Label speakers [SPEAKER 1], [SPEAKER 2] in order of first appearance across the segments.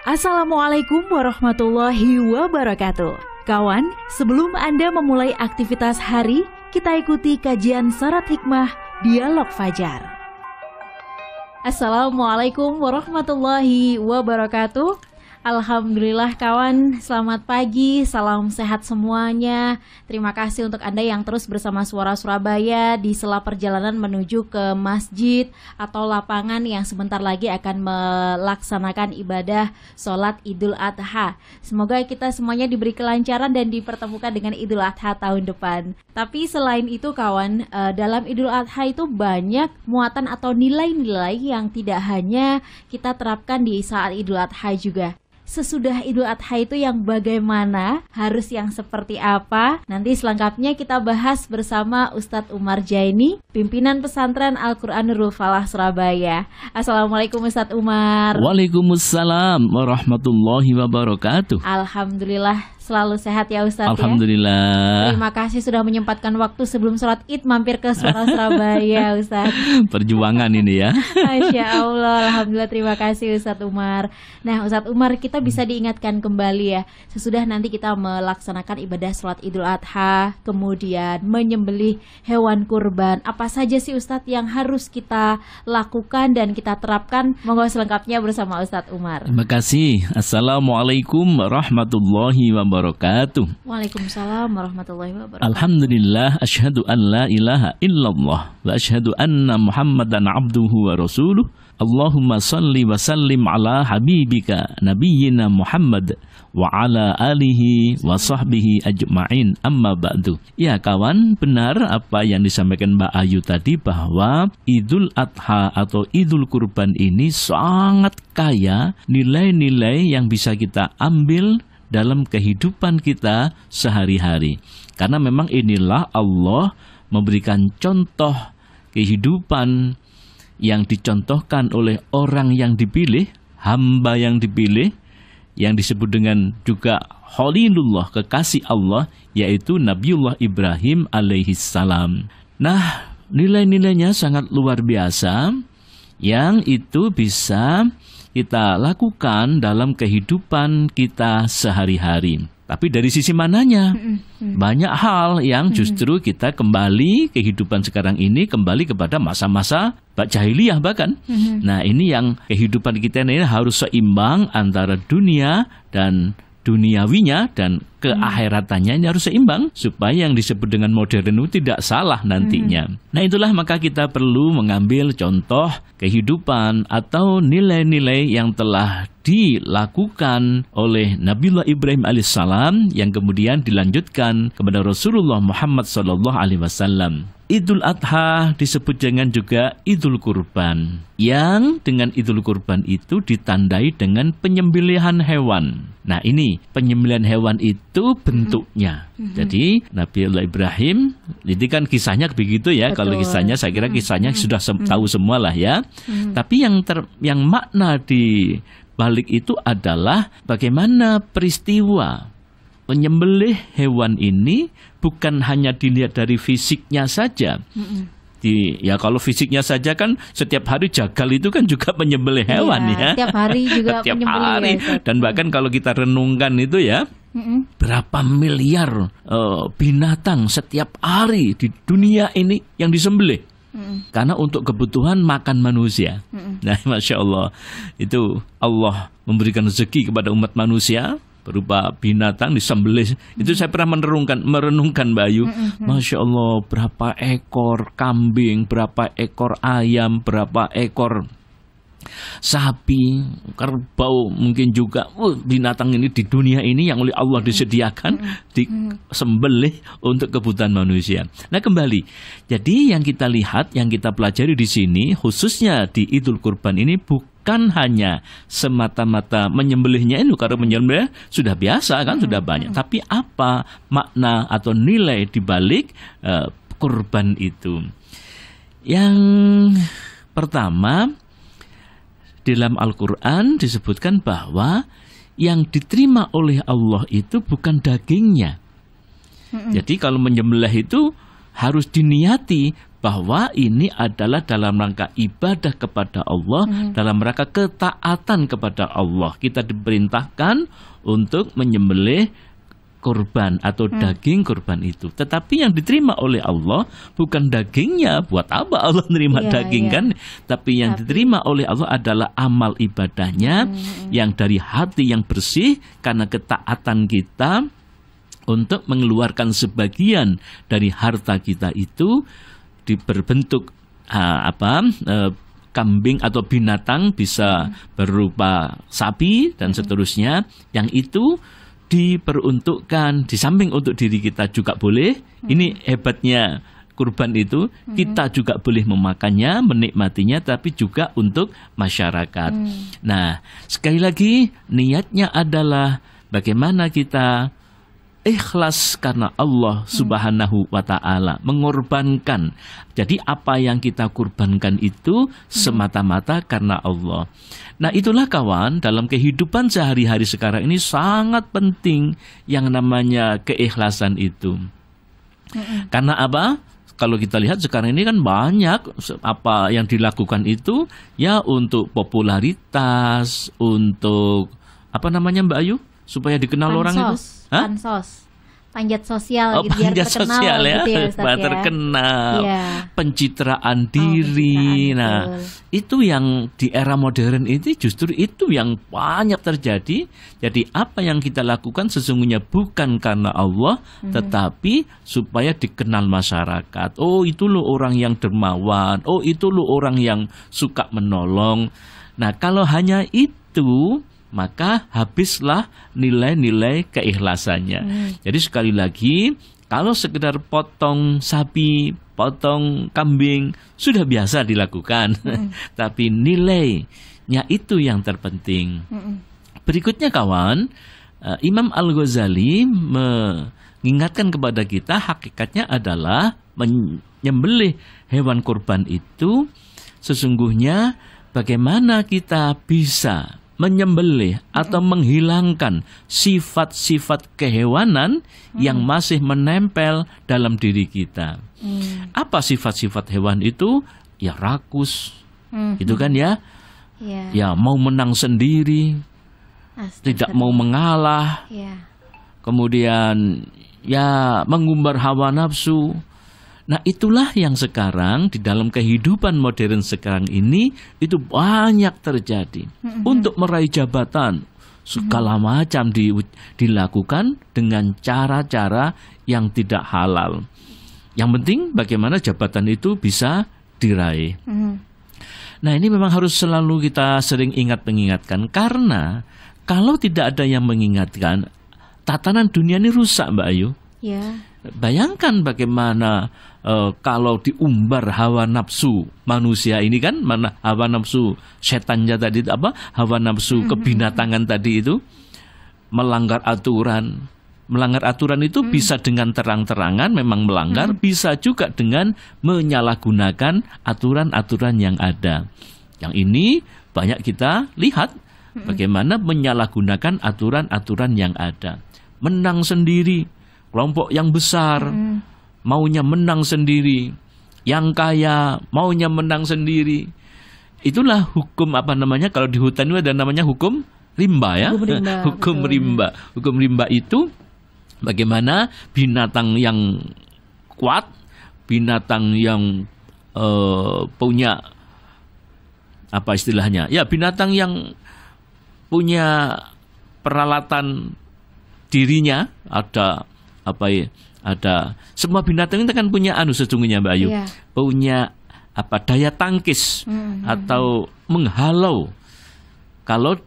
[SPEAKER 1] Assalamualaikum warahmatullahi wabarakatuh. Kawan, sebelum Anda memulai aktivitas hari, kita ikuti kajian syarat hikmah Dialog Fajar. Assalamualaikum warahmatullahi wabarakatuh. Alhamdulillah kawan, selamat pagi, salam sehat semuanya. Terima kasih untuk Anda yang terus bersama Suara Surabaya di sela perjalanan menuju ke masjid atau lapangan yang sebentar lagi akan melaksanakan ibadah sholat Idul Adha. Semoga kita semuanya diberi kelancaran dan dipertemukan dengan Idul Adha tahun depan. Tapi selain itu kawan, dalam Idul Adha itu banyak muatan atau nilai-nilai yang tidak hanya kita terapkan di saat Idul Adha juga. Sesudah Idul Adha itu yang bagaimana, harus yang seperti apa? Nanti selengkapnya kita bahas bersama Ustadz Umar Jaini, pimpinan pesantren Al-Quran Nurul Falah Surabaya. Assalamualaikum Ustadz Umar.
[SPEAKER 2] Waalaikumsalam warahmatullahi wabarakatuh.
[SPEAKER 1] Alhamdulillah selalu sehat ya Ustadz.
[SPEAKER 2] Alhamdulillah.
[SPEAKER 1] Ya? Terima kasih sudah menyempatkan waktu sebelum sholat Id mampir ke Suara Surabaya Ustadz.
[SPEAKER 2] Perjuangan ini ya.
[SPEAKER 1] Masya Allah, Alhamdulillah, terima kasih Ustadz Umar. Nah Ustadz Umar, kita bisa diingatkan kembali ya, sesudah nanti kita melaksanakan ibadah sholat Idul Adha, kemudian menyembelih hewan kurban, apa saja sih Ustadz yang harus kita lakukan dan kita terapkan? Monggo selengkapnya bersama Ustadz Umar.
[SPEAKER 2] Terima kasih. Assalamualaikum warahmatullahi wabarakatuh.
[SPEAKER 1] Waalaikumsalam warahmatullahi wabarakatuh.
[SPEAKER 2] Alhamdulillah, asyhadu an la ilaha illallah wa asyhadu anna Muhammadan abduhu wa rasuluh. Allahumma salli wa sallim ala habibika nabiyyina Muhammad wa ala alihi wa sahbihi ajma'in, amma ba'du. Ya kawan, benar apa yang disampaikan Mbak Ayu tadi bahwa Idul Adha atau Idul Kurban ini sangat kaya nilai-nilai yang bisa kita ambil dalam kehidupan kita sehari-hari. Karena memang inilah Allah memberikan contoh kehidupan yang dicontohkan oleh orang yang dipilih, hamba yang dipilih, yang disebut dengan juga Khalilullah, kekasih Allah, yaitu Nabiullah Ibrahim alaihissalam. Nah, nilai-nilainya sangat luar biasa, yang itu bisa kita lakukan dalam kehidupan kita sehari-hari. Tapi dari sisi mananya? Banyak hal yang justru kita kembali kehidupan sekarang ini kembali kepada masa-masa jahiliyah bahkan. Nah, ini yang kehidupan kita ini harus seimbang antara dunia dan duniawinya dan keakhiratannya ini harus seimbang supaya yang disebut dengan modern itu tidak salah nantinya. Nah, itulah maka kita perlu mengambil contoh kehidupan atau nilai-nilai yang telah dilakukan oleh Nabiullah Ibrahim alaihissalam yang kemudian dilanjutkan kepada Rasulullah Muhammad SAW. Idul Adha disebut dengan juga Idul Kurban, yang dengan Idul Kurban itu ditandai dengan penyembelihan hewan. Nah, ini penyembelihan hewan itu bentuknya. Jadi Nabiullah Ibrahim, ini kan kisahnya begitu ya. Betul. Kalau kisahnya saya kira kisahnya sudah tahu semua lah ya. Tapi yang makna di balik itu adalah bagaimana peristiwa penyembelih hewan ini bukan hanya dilihat dari fisiknya saja. Ya kalau fisiknya saja kan setiap hari jagal itu kan juga menyembelih hewan ya.
[SPEAKER 1] Setiap hari juga
[SPEAKER 2] setiap
[SPEAKER 1] menyembelih
[SPEAKER 2] hari.
[SPEAKER 1] Ya.
[SPEAKER 2] Dan bahkan kalau kita renungkan itu ya, berapa miliar binatang setiap hari di dunia ini yang disembelih. Karena untuk kebutuhan makan manusia. Nah, Masya Allah, itu Allah memberikan rezeki kepada umat manusia berupa binatang disembelih. Itu saya pernah merenungkan Bayu. Masya Allah, berapa ekor kambing, berapa ekor ayam, berapa ekor sapi, kerbau, mungkin juga binatang ini di dunia ini yang oleh Allah disediakan, disembelih untuk kebutuhan manusia. Nah, kembali, jadi yang kita lihat, yang kita pelajari di sini, khususnya di Idul Kurban ini bukan hanya semata-mata menyembelihnya itu, karena menyembelih sudah biasa kan, sudah banyak. Tapi apa makna atau nilai di balik kurban itu? Yang pertama, dalam Al-Quran disebutkan bahwa yang diterima oleh Allah itu bukan dagingnya. Jadi kalau menyembelih itu harus diniati bahwa ini adalah dalam rangka ibadah kepada Allah, dalam rangka ketaatan kepada Allah. Kita diperintahkan untuk menyembelih kurban atau daging kurban itu. Tetapi yang diterima oleh Allah bukan dagingnya. Buat apa Allah menerima daging kan? Tapi yang diterima oleh Allah adalah amal ibadahnya yang dari hati yang bersih karena ketaatan kita untuk mengeluarkan sebagian dari harta kita itu berbentuk kambing atau binatang, bisa berupa sapi dan seterusnya, yang itu diperuntukkan di samping untuk diri kita juga boleh. Ini hebatnya kurban itu, kita juga boleh memakannya, menikmatinya, tapi juga untuk masyarakat. Nah, sekali lagi niatnya adalah bagaimana kita ikhlas karena Allah Subhanahu wa ta'ala, mengorbankan. Jadi apa yang kita kurbankan itu semata-mata karena Allah. Nah, itulah kawan, dalam kehidupan sehari-hari sekarang ini sangat penting yang namanya keikhlasan itu. Karena apa? Kalau kita lihat sekarang ini kan banyak apa yang dilakukan itu ya untuk popularitas, untuk apa namanya Mbak Ayu? Supaya dikenal orang itu.
[SPEAKER 1] Pansos, panjat sosial, gitu, biar
[SPEAKER 2] panjat
[SPEAKER 1] terkenal
[SPEAKER 2] sosial ya,
[SPEAKER 1] gitu ya, Ustaz, ya.
[SPEAKER 2] terkenal,
[SPEAKER 1] Yeah.
[SPEAKER 2] pencitraan diri.
[SPEAKER 1] Pencitraan,
[SPEAKER 2] Nah,
[SPEAKER 1] betul.
[SPEAKER 2] itu yang di era modern ini justru itu yang banyak terjadi. Jadi apa yang kita lakukan sesungguhnya bukan karena Allah, tetapi supaya dikenal masyarakat. Oh, itu loh orang yang dermawan. Oh, itu loh orang yang suka menolong. Nah, kalau hanya itu, maka habislah nilai-nilai keikhlasannya. Jadi sekali lagi, kalau sekedar potong sapi, potong kambing, sudah biasa dilakukan. Tapi nilainya itu yang terpenting. Berikutnya kawan, Imam Al-Ghazali mengingatkan kepada kita hakikatnya adalah menyembelih hewan kurban itu sesungguhnya bagaimana kita bisa menyembelih atau menghilangkan sifat-sifat kehewanan yang masih menempel dalam diri kita. Apa sifat-sifat hewan itu? Ya rakus, itu kan ya. Ya mau menang sendiri, tidak mau mengalah, kemudian ya mengumbar hawa nafsu. Nah, itulah yang sekarang di dalam kehidupan modern sekarang ini itu banyak terjadi. Untuk meraih jabatan segala macam dilakukan dengan cara-cara yang tidak halal. Yang penting bagaimana jabatan itu bisa diraih. Nah, ini memang harus selalu kita sering mengingatkan, karena kalau tidak ada yang mengingatkan, tatanan dunia ini rusak, Mbak Ayu. Bayangkan bagaimana kalau diumbar hawa nafsu manusia ini kan, mana hawa nafsu setannya tadi itu apa? Hawa nafsu kebinatangan tadi itu melanggar aturan. Melanggar aturan itu bisa dengan terang-terangan memang melanggar, bisa juga dengan menyalahgunakan aturan-aturan yang ada. Yang ini banyak kita lihat bagaimana menyalahgunakan aturan-aturan yang ada. Menang sendiri, kelompok yang besar maunya menang sendiri, yang kaya maunya menang sendiri. Itulah hukum apa namanya, kalau di hutan itu ada namanya hukum rimba ya. Hukum rimba. Hukum rimba itu bagaimana binatang yang kuat, binatang yang punya apa istilahnya? Ya, binatang yang punya peralatan dirinya, ada apa ya? Ada semua binatang itu kan punya sesungguhnya Mbak Ayu, punya apa daya tangkis atau menghalau kalau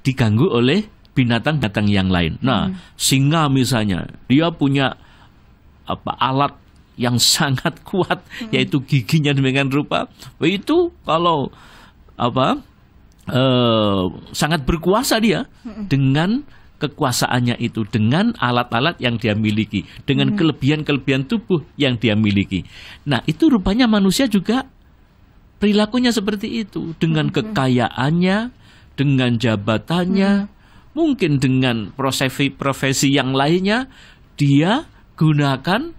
[SPEAKER 2] diganggu oleh binatang-binatang yang lain. Nah, singa misalnya, dia punya apa alat yang sangat kuat, yaitu giginya demikian rupa. Itu kalau apa sangat berkuasa dia dengan kekuasaannya itu, dengan alat-alat yang dia miliki, dengan kelebihan-kelebihan tubuh yang dia miliki. Nah, itu rupanya manusia juga perilakunya seperti itu, dengan kekayaannya, dengan jabatannya, mungkin dengan profesi yang lainnya, dia gunakan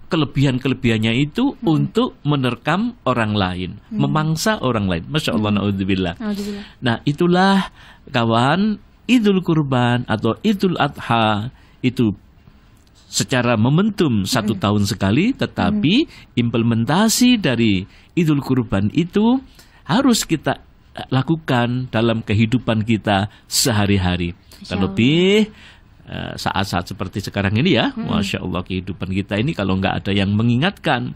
[SPEAKER 2] kelebihan-kelebihannya itu untuk menerkam orang lain, memangsa orang lain. Masya Allah, naudzubillah. Nah, itulah kawan, Idul Kurban atau Idul Adha itu secara momentum 1 tahun sekali, tetapi implementasi dari Idul Kurban itu harus kita lakukan dalam kehidupan kita sehari-hari. Terlebih saat-saat seperti sekarang ini ya, Masya Allah, kehidupan kita ini kalau nggak ada yang mengingatkan,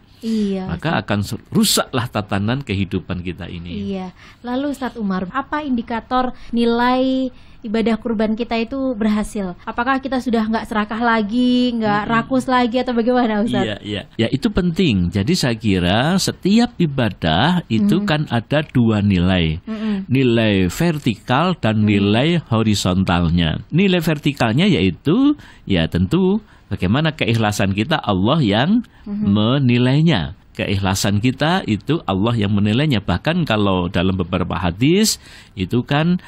[SPEAKER 2] maka akan rusaklah tatanan kehidupan kita ini.
[SPEAKER 1] Iya. Lalu Ustadz Umar, apa indikator nilai ibadah kurban kita itu berhasil? Apakah kita sudah nggak serakah lagi, nggak rakus lagi, atau bagaimana Ustadz?
[SPEAKER 2] Iya. Ya, itu penting. Jadi saya kira setiap ibadah itu kan ada 2 nilai. Nilai vertikal dan nilai horizontalnya. Nilai vertikalnya yaitu ya tentu bagaimana keikhlasan kita, Allah yang menilainya. Keikhlasan kita itu Allah yang menilainya. Bahkan kalau dalam beberapa hadis itu kan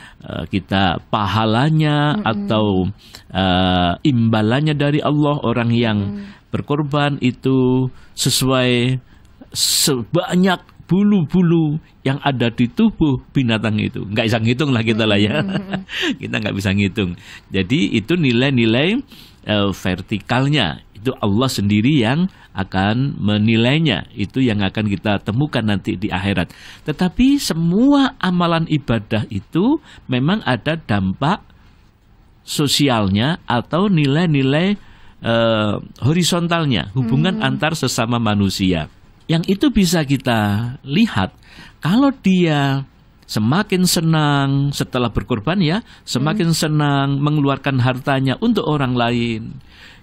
[SPEAKER 2] kita pahalanya atau imbalannya dari Allah, orang yang berkorban itu sesuai sebanyak bulu-bulu yang ada di tubuh binatang itu. Nggak bisa ngitung lah kita lah ya. Kita nggak bisa ngitung. Jadi itu nilai-nilai vertikalnya. Itu Allah sendiri yang akan menilainya. Itu yang akan kita temukan nanti di akhirat. Tetapi semua amalan ibadah itu memang ada dampak sosialnya atau nilai-nilai horizontalnya, hubungan antar sesama manusia. Yang itu bisa kita lihat kalau dia semakin senang setelah berkorban ya, semakin senang mengeluarkan hartanya untuk orang lain,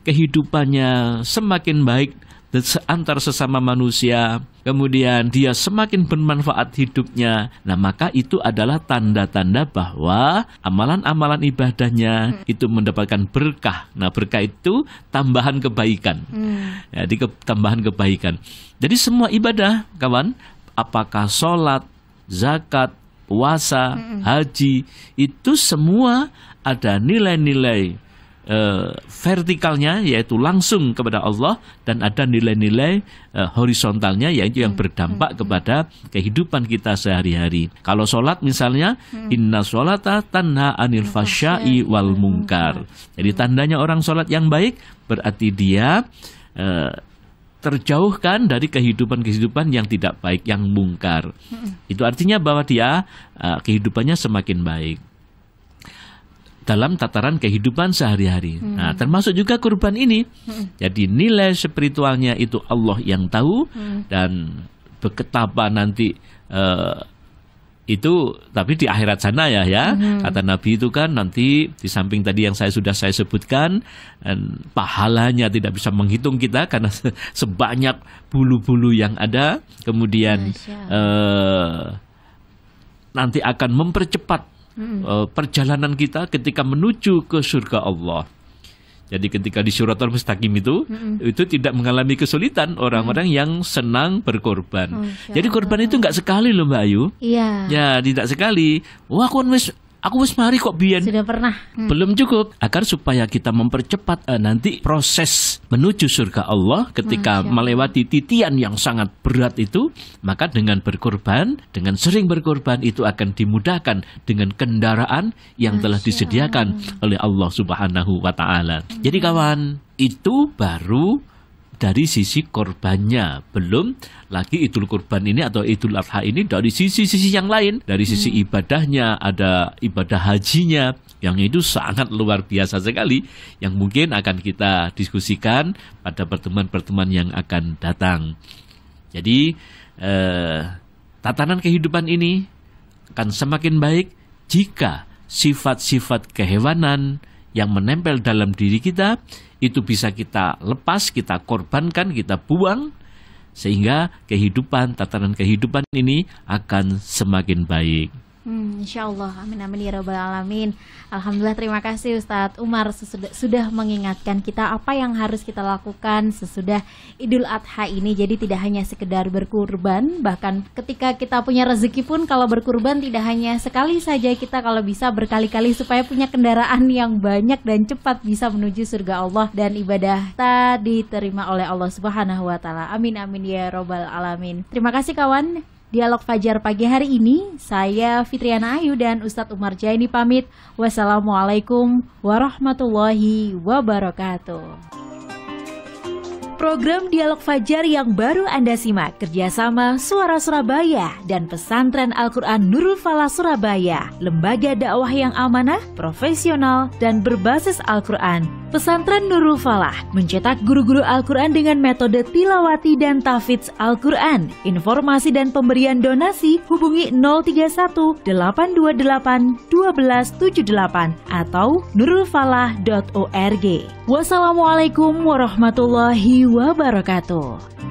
[SPEAKER 2] kehidupannya semakin baik antar sesama manusia, kemudian dia semakin bermanfaat hidupnya. Nah, maka itu adalah tanda-tanda bahwa amalan-amalan ibadahnya itu mendapatkan berkah. Nah, berkah itu tambahan kebaikan. Jadi tambahan kebaikan. Jadi semua ibadah, kawan, apakah sholat, zakat, puasa, haji, itu semua ada nilai-nilai vertikalnya, yaitu langsung kepada Allah, dan ada nilai-nilai horizontalnya, yaitu yang berdampak kepada kehidupan kita sehari-hari. Kalau sholat misalnya, inna sholata tanha anil fasya'i wal mungkar. Jadi tandanya orang sholat yang baik berarti dia terjauhkan dari kehidupan-kehidupan yang tidak baik, yang mungkar. Itu artinya bahwa dia kehidupannya semakin baik dalam tataran kehidupan sehari-hari. Nah, termasuk juga kurban ini. Jadi nilai spiritualnya itu Allah yang tahu, dan betapa nanti itu, tapi di akhirat sana ya. Kata Nabi itu kan nanti di samping tadi yang saya sebutkan, pahalanya tidak bisa menghitung kita karena sebanyak bulu-bulu yang ada. Kemudian nanti akan mempercepat perjalanan kita ketika menuju ke surga Allah. Jadi ketika di Shiratal Mustaqim itu tidak mengalami kesulitan orang-orang yang senang berkorban. Jadi korban itu nggak sekali loh Mbak Ayu.
[SPEAKER 1] Iya. Ya,
[SPEAKER 2] tidak sekali. Wah, aku wis mari kok biyen.
[SPEAKER 1] Sudah pernah.
[SPEAKER 2] Belum cukup. Agar supaya kita mempercepat nanti proses menuju surga Allah ketika melewati titian yang sangat berat itu, maka dengan berkorban, dengan sering berkorban itu akan dimudahkan dengan kendaraan yang telah disediakan oleh Allah Subhanahu wa taala. Jadi kawan, itu baru dari sisi korbannya, belum lagi Idul Kurban ini atau Idul Adha ini dari sisi-sisi yang lain. Dari sisi ibadahnya, ada ibadah hajinya yang itu sangat luar biasa sekali, yang mungkin akan kita diskusikan pada pertemuan-pertemuan yang akan datang. Jadi tatanan kehidupan ini akan semakin baik jika sifat-sifat kehewanan yang menempel dalam diri kita itu bisa kita lepas, kita korbankan, kita buang, sehingga tatanan kehidupan ini akan semakin baik.
[SPEAKER 1] Insya Allah, amin amin ya rabbal alamin. Alhamdulillah, terima kasih Ustadz Umar sudah mengingatkan kita apa yang harus kita lakukan sesudah Idul Adha ini. Jadi tidak hanya sekedar berkurban, bahkan ketika kita punya rezeki pun kalau berkurban tidak hanya sekali saja, kita kalau bisa berkali-kali supaya punya kendaraan yang banyak dan cepat bisa menuju surga Allah dan ibadah kita diterima oleh Allah Subhanahu wa taala. Amin amin ya rabbal alamin. Terima kasih kawan. Dialog Fajar pagi hari ini, saya Fitriana Ayu dan Ustadz Umar Jaini pamit. Wassalamualaikum warahmatullahi wabarakatuh. Program Dialog Fajar yang baru Anda simak kerjasama Suara Surabaya dan Pesantren Al-Quran Nurul Falah Surabaya, lembaga dakwah yang amanah, profesional, dan berbasis Al-Quran. Pesantren Nurul Falah mencetak guru-guru Al-Quran dengan metode tilawati dan tahfidz Al-Quran. Informasi dan pemberian donasi hubungi 031 828 1278 atau nurulfalah.org. Wassalamualaikum warahmatullahi wabarakatuh.